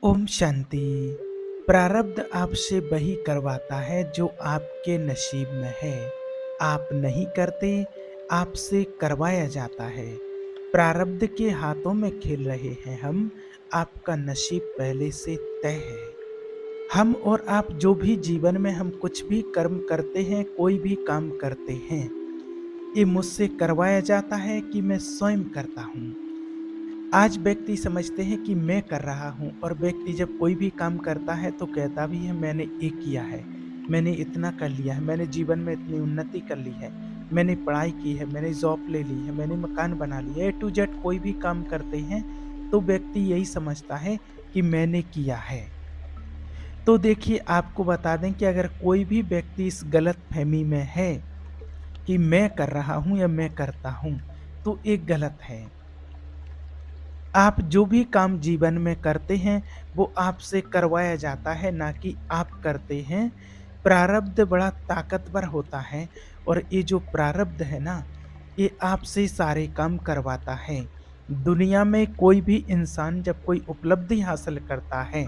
ओम शांति। प्रारब्ध आपसे वही करवाता है जो आपके नसीब में है। आप नहीं करते, आपसे करवाया जाता है। प्रारब्ध के हाथों में खेल रहे हैं हम, आपका नसीब पहले से तय है। हम और आप जो भी जीवन में हम कुछ भी कर्म करते हैं, कोई भी काम करते हैं, ये मुझसे करवाया जाता है कि मैं स्वयं करता हूँ। आज व्यक्ति समझते हैं कि मैं कर रहा हूँ, और व्यक्ति जब कोई भी काम करता है तो कहता भी है मैंने ये किया है, मैंने इतना कर लिया है, मैंने जीवन में इतनी उन्नति कर ली है, मैंने पढ़ाई की है, मैंने जॉब ले ली है, मैंने मकान बना लिया। ए टू जेड कोई भी काम करते हैं तो व्यक्ति यही समझता है कि मैंने किया है। तो देखिए, आपको बता दें कि अगर कोई भी व्यक्ति इस गलत फहमी में है कि मैं कर रहा हूँ या मैं करता हूँ, तो ये गलत है। आप जो भी काम जीवन में करते हैं, वो आपसे करवाया जाता है, ना कि आप करते हैं। प्रारब्ध बड़ा ताकतवर होता है, और ये जो प्रारब्ध है ना, ये आपसे सारे काम करवाता है। दुनिया में कोई भी इंसान जब कोई उपलब्धि हासिल करता है,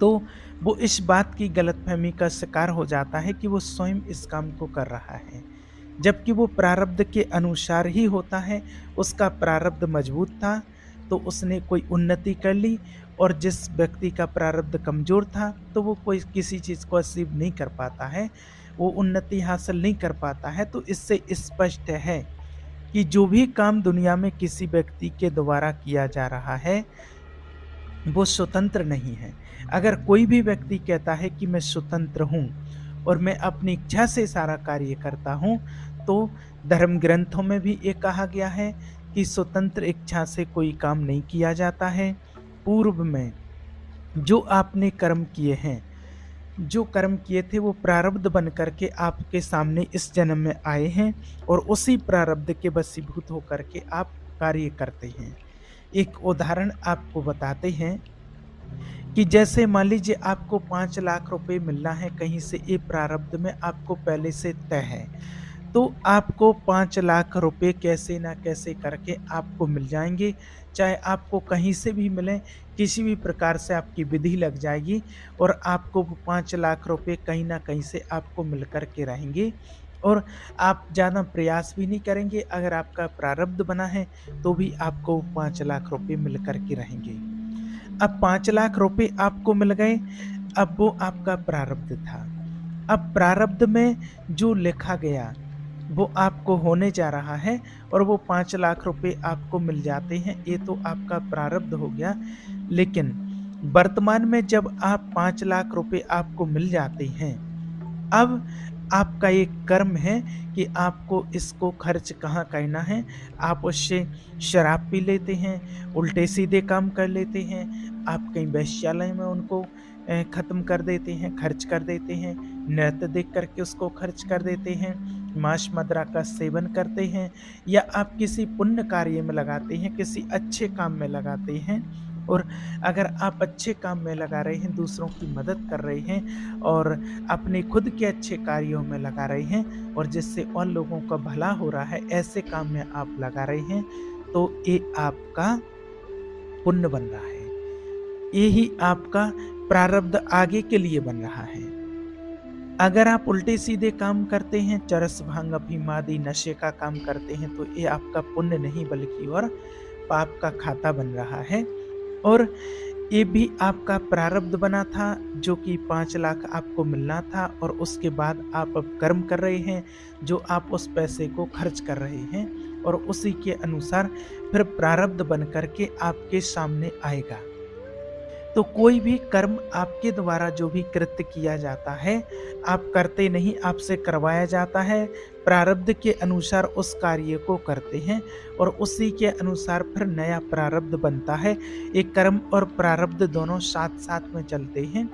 तो वो इस बात की गलतफ़हमी का शिकार हो जाता है कि वो स्वयं इस काम को कर रहा है। जबकि वो प्रारब्ध के अनुसार ही होता है, उसका प्रारब्ध मजबूत था, तो उसने कोई उन्नति कर ली, और जिस व्यक्ति का प्रारब्ध कमज़ोर था, तो वो कोई किसी चीज़ को अचीव नहीं कर पाता है, वो उन्नति हासिल नहीं कर पाता है। तो इससे स्पष्ट है कि जो भी काम दुनिया में किसी व्यक्ति के द्वारा किया जा रहा है, वो स्वतंत्र नहीं है। अगर कोई भी व्यक्ति कहता है कि मैं स्वतंत्र हूँ और मैं अपनी इच्छा से सारा कार्य करता हूँ, तो धर्म ग्रंथों में भी ये कहा गया है कि स्वतंत्र इच्छा से कोई काम नहीं किया जाता है। पूर्व में जो आपने कर्म किए हैं, जो कर्म किए थे, वो प्रारब्ध बन कर के आपके सामने इस जन्म में आए हैं, और उसी प्रारब्ध के वशीभूत होकर के आप कार्य करते हैं। एक उदाहरण आपको बताते हैं कि जैसे मान लीजिए आपको 5 लाख रुपए मिलना है कहीं से, ये प्रारब्ध में आपको पहले से तय है। तो आपको 5 लाख रुपए कैसे ना कैसे करके आपको मिल जाएँगे, चाहे आपको कहीं से भी मिलें, किसी भी प्रकार से आपकी विधि लग जाएगी, और आपको वो 5 लाख रुपए कहीं न कहीं से आपको मिल कर के रहेंगे, और आप ज़्यादा प्रयास भी नहीं करेंगे। अगर आपका प्रारब्ध बना है, तो भी आपको 5 लाख रुपए मिल कर के रहेंगे। अब 5 लाख रुपए आपको मिल गए, अब वो आपका प्रारब्ध था। अब प्रारब्ध में जो लिखा गया, वो आपको होने जा रहा है, और वो 5 लाख रुपए आपको मिल जाते हैं, ये तो आपका प्रारब्ध हो गया। लेकिन वर्तमान में जब आप 5 लाख रुपए आपको मिल जाते हैं, अब आपका एक कर्म है कि आपको इसको खर्च कहाँ करना है। आप उससे शराब पी लेते हैं, उल्टे-सीधे काम कर लेते हैं, आप कहीं वेश्यालय में उनको ख़त्म कर देते हैं, खर्च कर देते हैं, नृत्य देख कर के उसको खर्च कर देते हैं, मांस-मदिरा का सेवन करते हैं, या आप किसी पुण्य कार्य में लगाते हैं, किसी अच्छे काम में लगाते हैं। और अगर आप अच्छे काम में लगा रहे हैं, दूसरों की मदद कर रहे हैं, और अपने खुद के अच्छे कार्यों में लगा रहे हैं, और जिससे और लोगों का भला हो रहा है, ऐसे काम में आप लगा रहे हैं, तो ये आपका पुण्य बन रहा है। ये ही आपका प्रारब्ध आगे के लिए बन रहा है। अगर आप उल्टे-सीधे काम करते हैं, चरस, भांग, अफीम आदि नशे का काम करते हैं, तो ये आपका पुण्य नहीं बल्कि और पाप का खाता बन रहा है। और ये भी आपका प्रारब्ध बना था, जो कि 5 लाख आपको मिलना था, और उसके बाद आप अब कर्म कर रहे हैं, जो आप उस पैसे को खर्च कर रहे हैं, और उसी के अनुसार फिर प्रारब्ध बन कर के आपके सामने आएगा। तो कोई भी कर्म आपके द्वारा जो भी कृत्य किया जाता है, आप करते नहीं, आपसे करवाया जाता है। प्रारब्ध के अनुसार उस कार्य को करते हैं, और उसी के अनुसार फिर नया प्रारब्ध बनता है। एक कर्म और प्रारब्ध दोनों साथ-साथ में चलते हैं।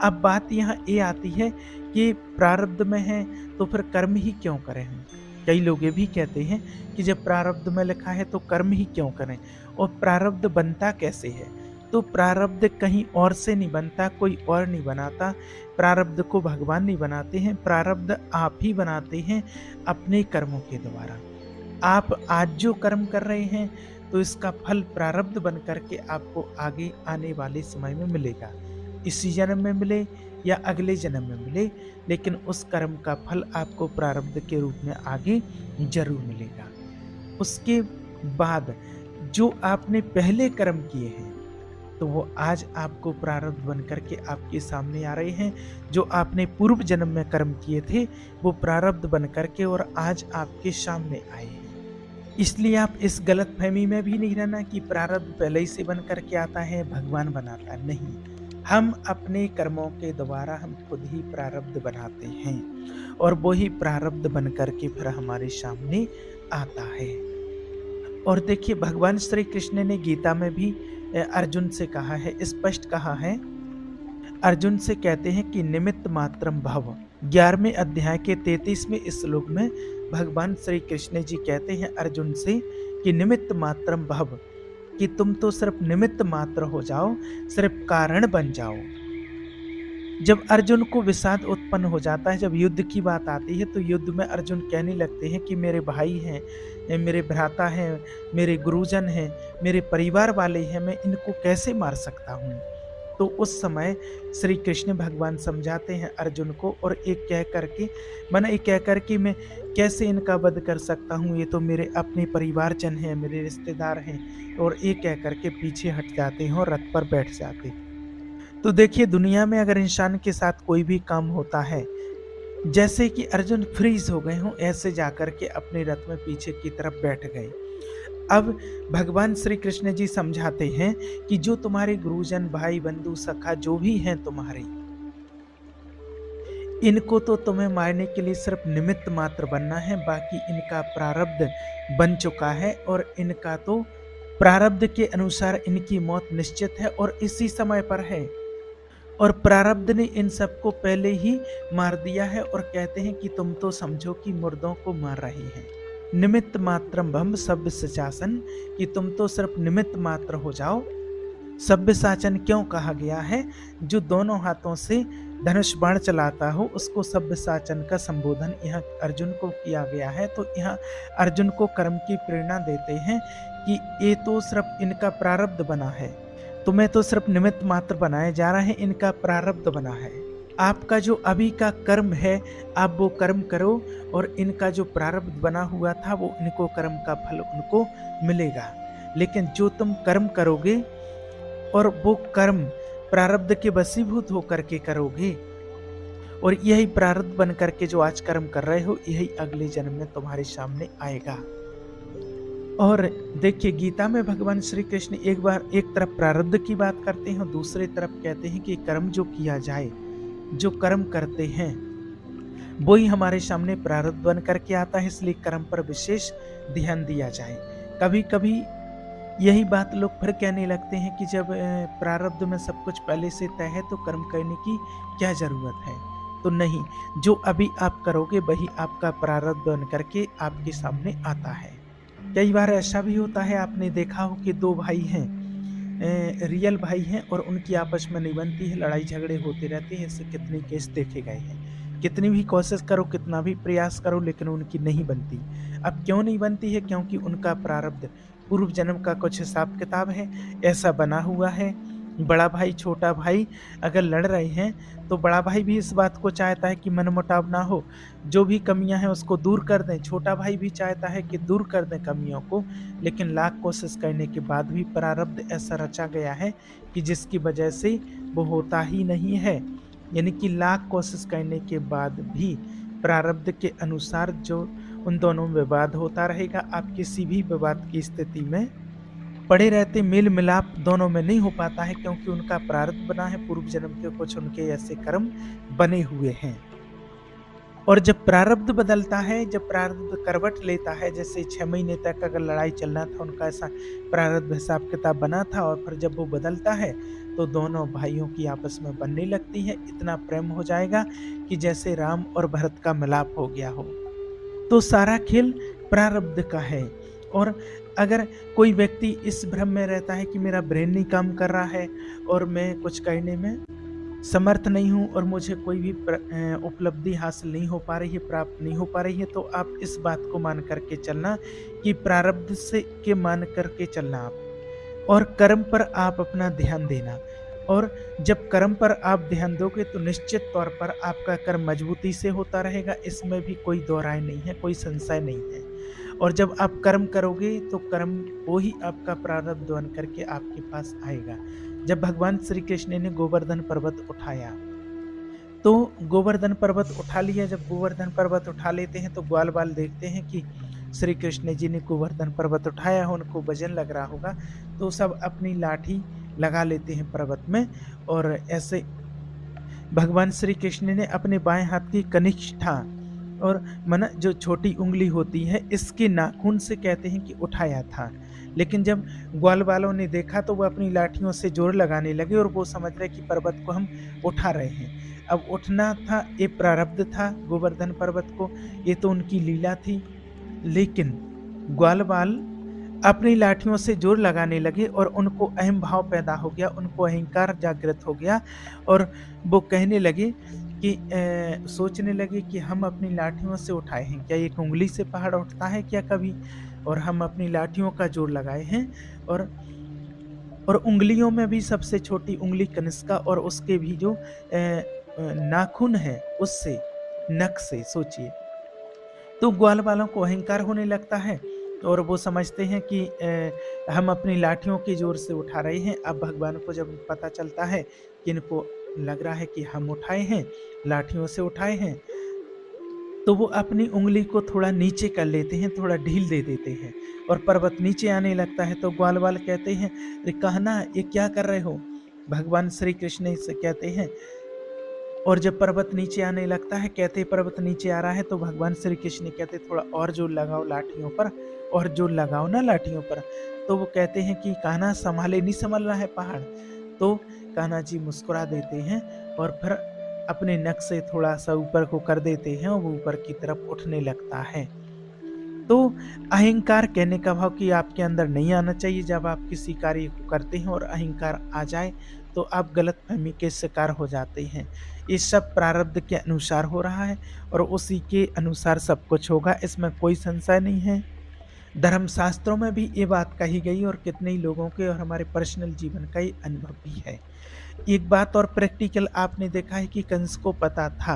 अब बात यहाँ ये आती है कि प्रारब्ध में है, तो फिर कर्म ही क्यों करें हम? कई लोग ये भी कहते हैं कि जब प्रारब्ध में लिखा है तो कर्म ही क्यों करें? और प्रारब्ध बनता कैसे है? तो प्रारब्ध कहीं और से नहीं बनता, कोई और नहीं बनाता। प्रारब्ध को भगवान नहीं बनाते हैं, प्रारब्ध आप ही बनाते हैं अपने कर्मों के द्वारा। आप आज जो कर्म कर रहे हैं, तो इसका फल प्रारब्ध बन कर के आपको आगे आने वाले समय में मिलेगा। इसी जन्म में मिले या अगले जन्म में मिले, लेकिन उस कर्म का फल आपको प्रारब्ध के रूप में आगे ज़रूर मिलेगा। उसके बाद जो आपने पहले कर्म किए हैं, तो वो आज आपको प्रारब्ध बन कर के आपके सामने आ रहे हैं। जो आपने पूर्व जन्म में कर्म किए थे, वो प्रारब्ध बन कर के और आज आपके सामने आए हैं। इसलिए आप इस गलतफ़हमी में भी नहीं रहना कि प्रारब्ध पहले ही से बन कर के आता है, भगवान बनाता है, नहीं। हम अपने कर्मों के द्वारा हम खुद ही प्रारब्ध बनाते हैं और वो ही प्रारब्ध बन कर के फिर हमारे सामने आता है। और देखिए, भगवान श्री कृष्ण ने गीता में भी अर्जुन से कहा है, स्पष्ट कहा है। अर्जुन से कहते हैं कि निमित्त मात्रम भव। 11वें अध्याय के 33वें श्लोक में भगवान श्री कृष्ण जी कहते हैं अर्जुन से कि निमित्त मात्रम भव, कि तुम तो सिर्फ निमित्त मात्र हो जाओ, सिर्फ कारण बन जाओ। जब अर्जुन को विषाद उत्पन्न हो जाता है, जब युद्ध की बात आती है, तो युद्ध में अर्जुन कहने लगते हैं कि मेरे भाई हैं, मेरे भ्राता हैं, मेरे गुरुजन हैं, मेरे परिवार वाले हैं, मैं इनको कैसे मार सकता हूँ। तो उस समय श्री कृष्ण भगवान समझाते हैं अर्जुन को, और एक कह कर के मैं कैसे इनका वध कर सकता हूँ, ये तो मेरे अपने परिवारजन हैं, मेरे रिश्तेदार हैं। और एक कह कर के पीछे हट जाते हैं और रथ पर बैठ जाते हैं। तो देखिए, दुनिया में अगर इंसान के साथ कोई भी काम होता है, जैसे कि अर्जुन फ्रीज हो गए हों, ऐसे जाकर के अपने रथ में पीछे की तरफ बैठ गए। अब भगवान श्री कृष्ण जी समझाते हैं कि जो तुम्हारे गुरुजन, भाई, बंधु, सखा जो भी हैं तुम्हारे, इनको तो तुम्हें मारने के लिए सिर्फ निमित्त मात्र बनना है। बाकी इनका प्रारब्ध बन चुका है और इनका तो प्रारब्ध के अनुसार इनकी मौत निश्चित है और इसी समय पर है। और प्रारब्ध ने इन सबको पहले ही मार दिया है और कहते हैं कि तुम तो समझो कि मुर्दों को मार रही हैं। निमित्त मात्रम भम सभ्य सचासन, कि तुम तो सिर्फ निमित्त मात्र हो जाओ। सभ्य साचन क्यों कहा गया है? जो दोनों हाथों से धनुष बाण चलाता हो, उसको सभ्य साचन का संबोधन यहाँ अर्जुन को किया गया है। तो यहाँ अर्जुन को कर्म की प्रेरणा देते हैं कि ये तो सिर्फ इनका प्रारब्ध बना है, तुम्हें तो सिर्फ निमित्त मात्र बनाया जा रहा है, इनका प्रारब्ध बना है। आपका जो अभी का कर्म है, आप वो कर्म करो और इनका जो प्रारब्ध बना हुआ था, वो इनको कर्म का फल उनको मिलेगा। लेकिन जो तुम कर्म करोगे और वो कर्म प्रारब्ध के वशीभूत होकर के करोगे, और यही प्रारब्ध बन करके जो आज कर्म कर रहे हो, यही अगले जन्म में तुम्हारे सामने आएगा। और देखिए, गीता में भगवान श्री कृष्ण एक तरफ प्रारब्ध की बात करते हैं और दूसरी तरफ कहते हैं कि कर्म जो किया जाए, जो कर्म करते हैं वो ही हमारे सामने प्रारब्ध बन करके आता है। इसलिए कर्म पर विशेष ध्यान दिया जाए। कभी कभी यही बात लोग फिर कहने लगते हैं कि जब प्रारब्ध में सब कुछ पहले से तय है तो कर्म करने की क्या ज़रूरत है। तो नहीं, जो अभी आप करोगे वही आपका प्रारब्ध बन करके आपके सामने आता है। कई बार ऐसा भी होता है, आपने देखा हो कि दो भाई हैं, रियल भाई हैं, और उनकी आपस में नहीं बनती है, लड़ाई झगड़े होते रहते हैं। इससे कितने केस देखे गए हैं। कितनी भी कोशिश करो, कितना भी प्रयास करो, लेकिन उनकी नहीं बनती। अब क्यों नहीं बनती है? क्योंकि उनका प्रारब्ध पूर्व जन्म का कुछ हिसाब किताब है, ऐसा बना हुआ है। बड़ा भाई छोटा भाई अगर लड़ रहे हैं तो बड़ा भाई भी इस बात को चाहता है कि मनमुटाव ना हो, जो भी कमियां हैं उसको दूर कर दें। छोटा भाई भी चाहता है कि दूर कर दें कमियों को, लेकिन लाख कोशिश करने के बाद भी प्रारब्ध ऐसा रचा गया है कि जिसकी वजह से वो होता ही नहीं है। यानी कि लाख कोशिश करने के बाद भी प्रारब्ध के अनुसार जो उन दोनों में विवाद होता रहेगा। आप किसी भी विवाद की स्थिति में पड़े रहते, मेल मिलाप दोनों में नहीं हो पाता है, क्योंकि उनका प्रारब्ध बना है, पूर्व जन्म के कुछ उनके ऐसे कर्म बने हुए हैं। और जब प्रारब्ध बदलता है, जब प्रारब्ध करवट लेता है, जैसे 6 महीने तक अगर लड़ाई चलना था, उनका ऐसा प्रारब्ध हिसाब किताब बना था, और फिर जब वो बदलता है तो दोनों भाइयों की आपस में बनने लगती है। इतना प्रेम हो जाएगा कि जैसे राम और भरत का मिलाप हो गया हो। तो सारा खेल प्रारब्ध का है। और अगर कोई व्यक्ति इस भ्रम में रहता है कि मेरा ब्रेन नहीं काम कर रहा है और मैं कुछ करने में समर्थ नहीं हूँ और मुझे कोई भी उपलब्धि हासिल नहीं हो पा रही है, प्राप्त नहीं हो पा रही है, तो आप इस बात को मान करके चलना कि प्रारब्ध से के मान करके चलना आप, और कर्म पर आप अपना ध्यान देना। और जब कर्म पर आप ध्यान दोगे तो निश्चित तौर पर आपका कर्म मजबूती से होता रहेगा, इसमें भी कोई दो राय नहीं है, कोई संशय नहीं है। और जब आप कर्म करोगे तो कर्म वो ही आपका प्रारब्ध बन करके आपके पास आएगा। जब भगवान श्री कृष्ण ने गोवर्धन पर्वत उठाया, तो गोवर्धन पर्वत उठा लिया। जब गोवर्धन पर्वत उठा लेते हैं तो ग्वाल बाल देखते हैं कि श्री कृष्ण जी ने गोवर्धन पर्वत उठाया है, उनको वजन लग रहा होगा, तो सब अपनी लाठी लगा लेते हैं पर्वत में। और ऐसे भगवान श्री कृष्ण ने अपने बाएं हाथ की कनिष्ठा और मन जो छोटी उंगली होती है, इसके नाखून से कहते हैं कि उठाया था। लेकिन जब ग्वाल वालों ने देखा तो वो अपनी लाठियों से जोर लगाने लगे और वो समझ रहे कि पर्वत को हम उठा रहे हैं। अब उठना था, ये प्रारब्ध था गोवर्धन पर्वत को, ये तो उनकी लीला थी। लेकिन ग्वाल बाल अपनी लाठियों से जोर लगाने लगे और उनको अहम भाव पैदा हो गया, उनको अहंकार जागृत हो गया और वो कहने लगे कि सोचने लगे कि हम अपनी लाठियों से उठाए हैं, क्या एक उंगली से पहाड़ उठता है क्या कभी? और हम अपनी लाठियों का जोर लगाए हैं। और उंगलियों में भी सबसे छोटी उंगली कनिष्का, और उसके भी जो नाखून है उससे, नख से, सोचिए। तो ग्वाल वालों को अहंकार होने लगता है और वो समझते हैं कि हम अपनी लाठियों के जोर से उठा रहे हैं। अब भगवान को जब पता चलता है कि इनको लग रहा है कि हम उठाए हैं, लाठियों से उठाए हैं, तो वो अपनी उंगली को थोड़ा नीचे कर लेते हैं, थोड़ा ढील दे देते हैं और पर्वत नीचे आने लगता है। तो ग्वाल वाल कहते हैं, अरे कहना ये क्या कर रहे हो? भगवान श्री कृष्ण इससे कहते हैं, और जब पर्वत नीचे आने लगता है, कहते पर्वत नीचे आ रहा है, तो भगवान श्री कृष्ण कहते थोड़ा और जोर लगाओ लाठियों पर, और जोर लगाओ ना लाठियों पर। तो वो कहते हैं कि कान्हा संभाले नहीं संभल रहा है पहाड़। तो कान्हा जी मुस्कुरा देते हैं और फिर अपने नख से थोड़ा सा ऊपर को कर देते हैं और वो ऊपर की तरफ उठने लगता है। तो अहंकार कहने का भाव कि आपके अंदर नहीं आना चाहिए। जब आप किसी कार्य को करते हैं और अहंकार आ जाए तो आप गलतफहमी के शिकार हो जाते हैं। ये सब प्रारब्ध के अनुसार हो रहा है और उसी के अनुसार सब कुछ होगा, इसमें कोई संशय नहीं है। धर्मशास्त्रों में भी ये बात कही गई और कितने ही लोगों के और हमारे पर्सनल जीवन का ये अनुभव भी है। एक बात और प्रैक्टिकल आपने देखा है कि कंस को पता था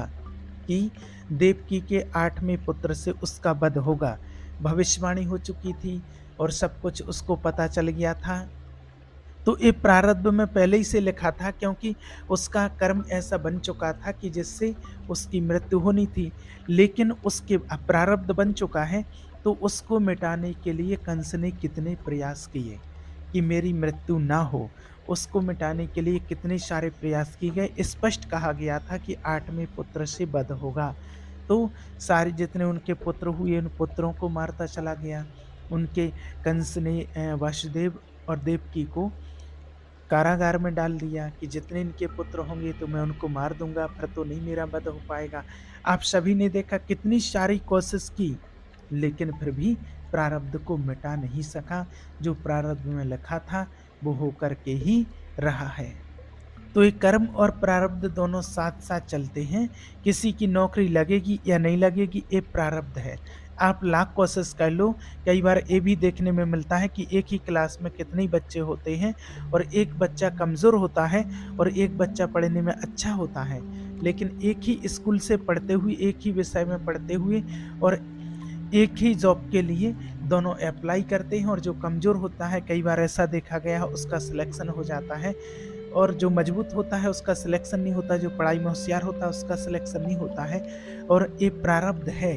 कि देवकी के 8वें पुत्र से उसका वध होगा। भविष्यवाणी हो चुकी थी और सब कुछ उसको पता चल गया था। तो ये प्रारब्ध में पहले ही से लिखा था, क्योंकि उसका कर्म ऐसा बन चुका था कि जिससे उसकी मृत्यु होनी थी। लेकिन उसके अब प्रारब्ध बन चुका है तो उसको मिटाने के लिए कंस ने कितने प्रयास किए कि मेरी मृत्यु ना हो। उसको मिटाने के लिए कितने सारे प्रयास किए गए। स्पष्ट कहा गया था कि 8वें पुत्र से वध होगा। तो सारे जितने उनके पुत्र हुए उन पुत्रों को मारता चला गया। उनके कंस ने वासुदेव और देवकी को कारागार में डाल दिया कि जितने इनके पुत्र होंगे तो मैं उनको मार दूंगा, फिर तो नहीं मेरा वध हो पाएगा। आप सभी ने देखा कितनी सारी कोशिश की, लेकिन फिर भी प्रारब्ध को मिटा नहीं सका। जो प्रारब्ध में लिखा था वो होकर के ही रहा है। तो ये कर्म और प्रारब्ध दोनों साथ साथ चलते हैं। किसी की नौकरी लगेगी या नहीं लगेगी, ये प्रारब्ध है। आप लाख कोशिश कर लो, कई बार ये भी देखने में मिलता है कि एक ही क्लास में कितने बच्चे होते हैं और एक बच्चा कमज़ोर होता है और एक बच्चा पढ़ने में अच्छा होता है। लेकिन एक ही स्कूल से पढ़ते हुए, एक ही विषय में पढ़ते हुए और एक ही जॉब के लिए दोनों अप्लाई करते हैं, और जो कमज़ोर होता है, कई बार ऐसा देखा गया है, उसका सिलेक्शन हो जाता है, और जो मजबूत होता है उसका सिलेक्शन नहीं होता, जो पढ़ाई में होशियार होता है उसका सिलेक्शन नहीं होता है। और ये प्रारब्ध है।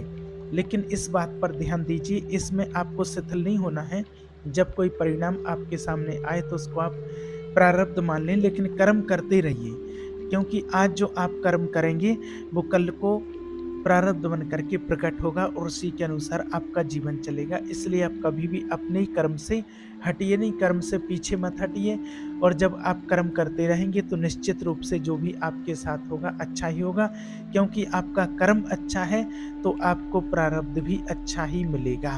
लेकिन इस बात पर ध्यान दीजिए, इसमें आपको शिथिल नहीं होना है। जब कोई परिणाम आपके सामने आए तो उसको आप प्रारब्ध मान लें, लेकिन कर्म करते रहिए, क्योंकि आज जो आप कर्म करेंगे वो कल को प्रारब्ध बन करके प्रकट होगा और उसी के अनुसार आपका जीवन चलेगा। इसलिए आप कभी भी अपने कर्म से हटिए नहीं, कर्म से पीछे मत हटिए। और जब आप कर्म करते रहेंगे तो निश्चित रूप से जो भी आपके साथ होगा अच्छा ही होगा, क्योंकि आपका कर्म अच्छा है तो आपको प्रारब्ध भी अच्छा ही मिलेगा।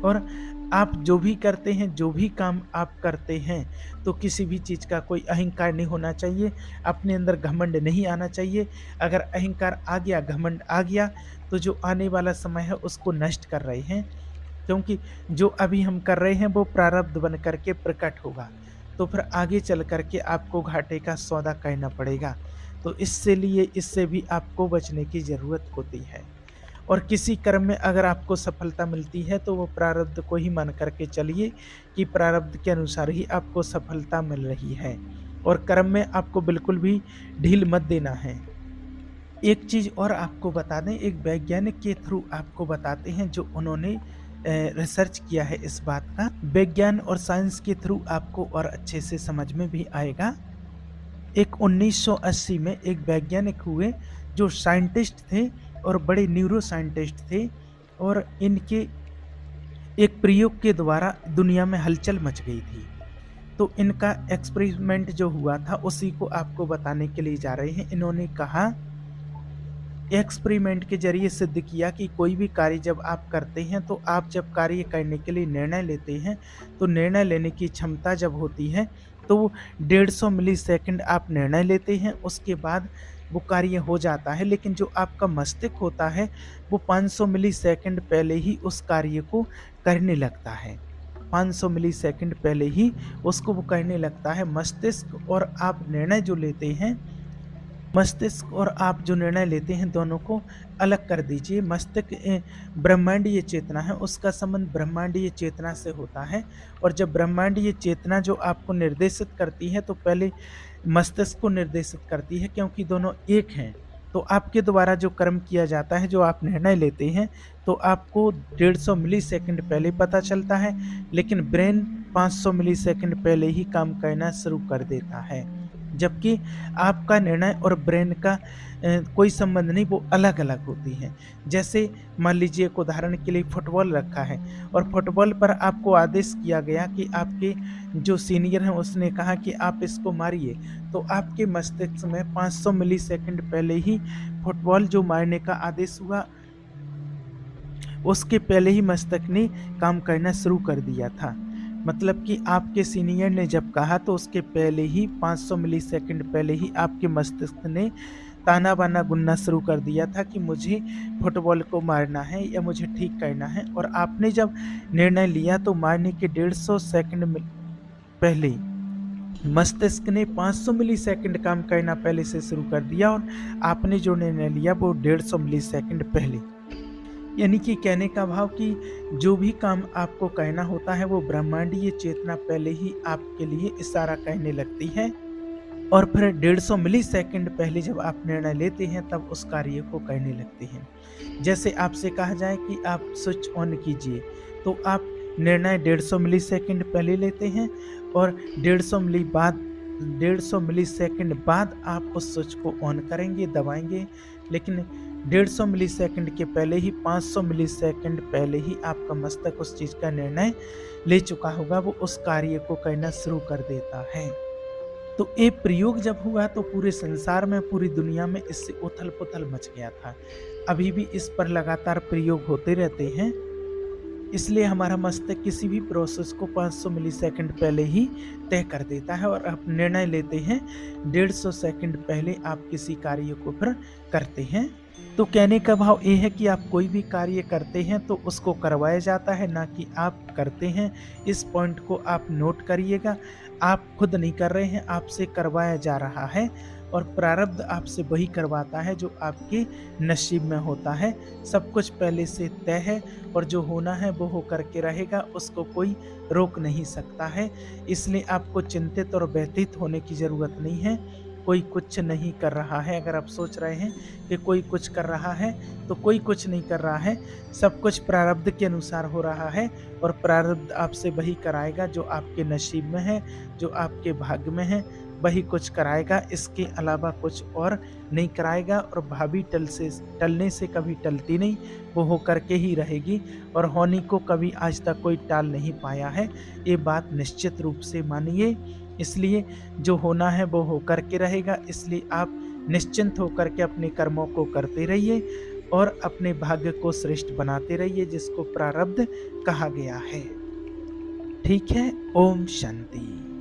और आप जो भी करते हैं, जो भी काम आप करते हैं, तो किसी भी चीज़ का कोई अहंकार नहीं होना चाहिए, अपने अंदर घमंड नहीं आना चाहिए। अगर अहंकार आ गया, घमंड आ गया, तो जो आने वाला समय है उसको नष्ट कर रहे हैं, क्योंकि जो अभी हम कर रहे हैं वो प्रारब्ध बन कर के प्रकट होगा, तो फिर आगे चल कर के आपको घाटे का सौदा करना पड़ेगा। तो इससे भी आपको बचने की ज़रूरत होती है। और किसी कर्म में अगर आपको सफलता मिलती है तो वो प्रारब्ध को ही मान कर के चलिए कि प्रारब्ध के अनुसार ही आपको सफलता मिल रही है, और कर्म में आपको बिल्कुल भी ढील मत देना है। एक चीज़ और आपको बता दें, एक वैज्ञानिक के थ्रू आपको बताते हैं जो उन्होंने रिसर्च किया है इस बात का। विज्ञान और साइंस के थ्रू आपको और अच्छे से समझ में भी आएगा। एक 1980 में एक वैज्ञानिक हुए जो साइंटिस्ट थे और बड़े न्यूरो साइंटिस्ट थे, और इनके एक प्रयोग के द्वारा दुनिया में हलचल मच गई थी। तो इनका एक्सपेरिमेंट जो हुआ था उसी को आपको बताने के लिए जा रहे हैं। इन्होंने कहा, एक्सपेरिमेंट के ज़रिए सिद्ध किया कि कोई भी कार्य जब आप करते हैं, तो आप जब कार्य करने के लिए निर्णय लेते हैं, तो निर्णय लेने की क्षमता जब होती है, तो 150 मिलीसेकंड आप निर्णय लेते हैं, उसके बाद वो कार्य हो जाता है। लेकिन जो आपका मस्तिष्क होता है, वो 500 मिलीसेकंड पहले ही उस कार्य को करने लगता है। 500 मिलीसेकंड पहले ही उसको वो करने लगता है। मस्तिष्क और आप जो निर्णय लेते हैं दोनों को अलग कर दीजिए। मस्तिष्क ब्रह्मांडीय चेतना है, उसका संबंध ब्रह्मांडीय चेतना से होता है, और जब ब्रह्मांडीय चेतना जो आपको निर्देशित करती है तो पहले मस्तिष्क को निर्देशित करती है, क्योंकि दोनों एक हैं। तो आपके द्वारा जो कर्म किया जाता है, जो आप निर्णय लेते हैं, तो आपको 150 मिलीसेकंड पहले पता चलता है, लेकिन ब्रेन 500 मिलीसेकंड पहले ही काम करना शुरू कर देता है। जबकि आपका निर्णय और ब्रेन का कोई संबंध नहीं, वो अलग-अलग होती हैं। जैसे मान लीजिए एक उदाहरण के लिए फुटबॉल रखा है, और फुटबॉल पर आपको आदेश किया गया कि आपके जो सीनियर हैं उसने कहा कि आप इसको मारिए, तो आपके मस्तिष्क में 500 मिलीसेकंड पहले ही फुटबॉल जो मारने का आदेश हुआ, उसके पहले ही मस्तिष्क ने काम करना शुरू कर दिया था। मतलब कि आपके सीनियर ने जब कहा तो उसके पहले ही 500 मिलीसेकंड पहले ही आपके मस्तिष्क ने ताना-बाना बुनना शुरू कर दिया था कि मुझे फुटबॉल को मारना है या मुझे ठीक करना है, और आपने जब निर्णय लिया तो मारने के 150 सेकंड में पहले मस्तिष्क ने 500 मिलीसेकंड काम करना पहले से शुरू कर दिया, और आपने जो निर्णय लिया वो 150 मिलीसेकंड पहले। यानी कि कहने का भाव कि जो भी काम आपको करना होता है वो ब्रह्मांडीय चेतना पहले ही आपके लिए इशारा करने लगती है, और फिर 150 मिलीसेकंड पहले जब आप निर्णय लेते हैं तब उस कार्य को करने लगते हैं। जैसे आपसे कहा जाए कि आप स्विच ऑन कीजिए, तो आप निर्णय 150 मिलीसेकंड पहले लेते हैं, और 150 मिलीसेकंड बाद आप उस स्विच को ऑन करेंगे, दबाएंगे। लेकिन 150 मिलीसेकंड के पहले ही 500 मिलीसेकंड पहले ही आपका मस्तिष्क उस चीज़ का निर्णय ले चुका होगा, वो उस कार्य को करना शुरू कर देता है। तो ये प्रयोग जब हुआ तो पूरे संसार में, पूरी दुनिया में इससे उथल-पुथल मच गया था। अभी भी इस पर लगातार प्रयोग होते रहते हैं। इसलिए हमारा मस्तिष्क किसी भी प्रोसेस को 500 मिलीसेकंड पहले ही तय कर देता है, और आप निर्णय लेते हैं 150 सेकंड पहले आप किसी कार्य को फिर करते हैं। तो कहने का भाव ये है कि आप कोई भी कार्य करते हैं तो उसको करवाया जाता है, ना कि आप करते हैं। इस पॉइंट को आप नोट करिएगा। आप खुद नहीं कर रहे हैं, आपसे करवाया जा रहा है, और प्रारब्ध आपसे वही करवाता है जो आपके नसीब में होता है। सब कुछ पहले से तय है, और जो होना है वो हो करके रहेगा, उसको कोई रोक नहीं सकता है। इसलिए आपको चिंतित और व्यथित होने की ज़रूरत नहीं है। कोई कुछ नहीं कर रहा है। अगर आप सोच रहे हैं कि कोई कुछ कर रहा है, तो कोई कुछ नहीं कर रहा है। सब कुछ प्रारब्ध के अनुसार हो रहा है, और प्रारब्ध आपसे वही कराएगा जो आपके नसीब में है, जो आपके भाग्य में है, वही कुछ कराएगा। इसके अलावा कुछ और नहीं कराएगा, और भाभी टलने से कभी टलती नहीं, वो हो करके ही रहेगी, और होने को कभी आज तक कोई टाल नहीं पाया है। ये बात निश्चित रूप से मानिए। इसलिए जो होना है वो हो करके रहेगा। इसलिए आप निश्चिंत होकर के अपने कर्मों को करते रहिए, और अपने भाग्य को श्रेष्ठ बनाते रहिए, जिसको प्रारब्ध कहा गया है। ठीक है? ओम शांति।